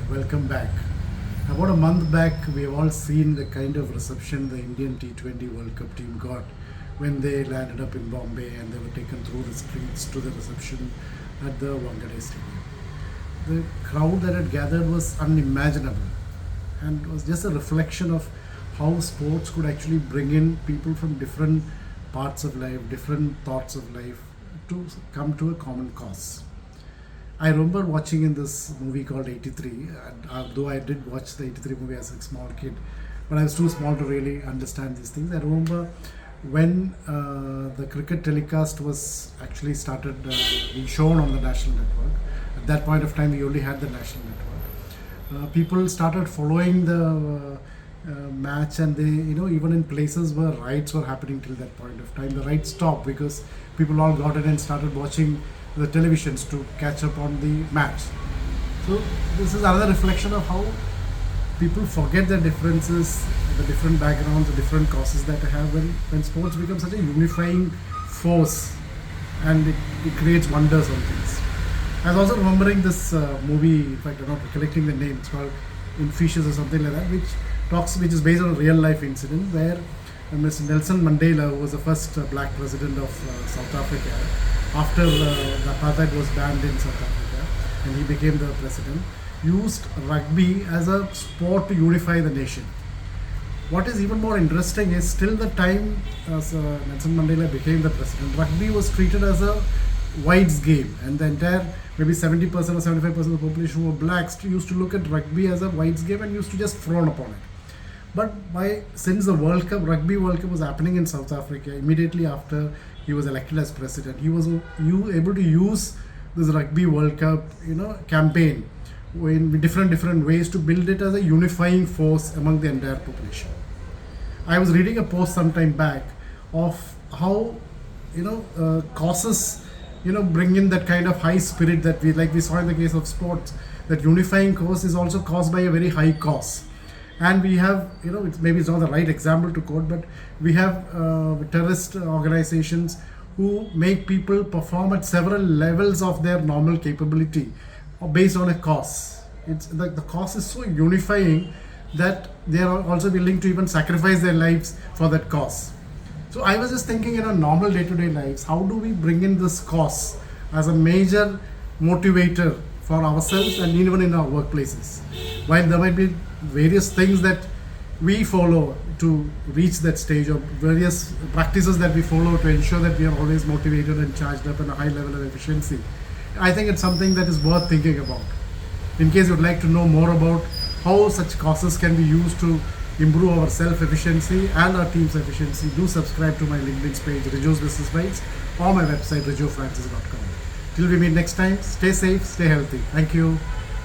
welcome back. About a month back, we have all seen the kind of reception the Indian T20 World Cup team got when they landed up in Bombay and they were taken through the streets to the reception at the Wankhede Stadium. The crowd that had gathered was unimaginable and was just a reflection of how sports could actually bring in people from different parts of life, different thoughts of life to come to a common cause. I remember watching in this movie called 83, and though I did watch the 83 movie as a small kid, but I was too small to really understand these things. I remember when the cricket telecast was actually started being shown on the national network. At that point of time, we only had the national network. People started following the match, and they, even in places where riots were happening till that point of time, the riots stopped because people all got in and started watching the televisions to catch up on the match. So this is another reflection of how people forget their differences, the different backgrounds, the different causes that they have when sports become such a unifying force and it creates wonders on things. I was also remembering this movie, in fact I'm not recollecting the name, it's called Infectious or something like that, which is based on a real life incident where Mr. Nelson Mandela, who was the first black president of South Africa, after the apartheid was banned in South Africa and he became the president, used rugby as a sport to unify the nation. What is even more interesting is till the time as Nelson Mandela became the president, rugby was treated as a whites game, and the entire maybe 70% or 75% of the population who were blacks used to look at rugby as a whites game and used to just frown upon it. But since the Rugby World Cup was happening in South Africa, immediately after he was elected as president, he was able to use this Rugby World Cup, campaign in different ways to build it as a unifying force among the entire population. I was reading a post some time back of how, causes, bring in that kind of high spirit that we saw in the case of sports. That unifying cause is also caused by a very high cause. And we have, maybe it's not the right example to quote, but we have terrorist organizations who make people perform at several levels of their normal capability based on a cause. The cause is so unifying that they are also willing to even sacrifice their lives for that cause. So I was just thinking in our normal day-to-day lives, how do we bring in this cause as a major motivator for ourselves and even in our workplaces? While there might be various things that we follow to reach that stage, or various practices that we follow to ensure that we are always motivated and charged up in a high level of efficiency, I think it's something that is worth thinking about. In case you'd like to know more about how such causes can be used to improve our self-efficiency and our team's efficiency, do subscribe to my LinkedIn page, Rijo's Business Bites, or my website, rijofrancis.com. Till we meet next time, stay safe, stay healthy. Thank you.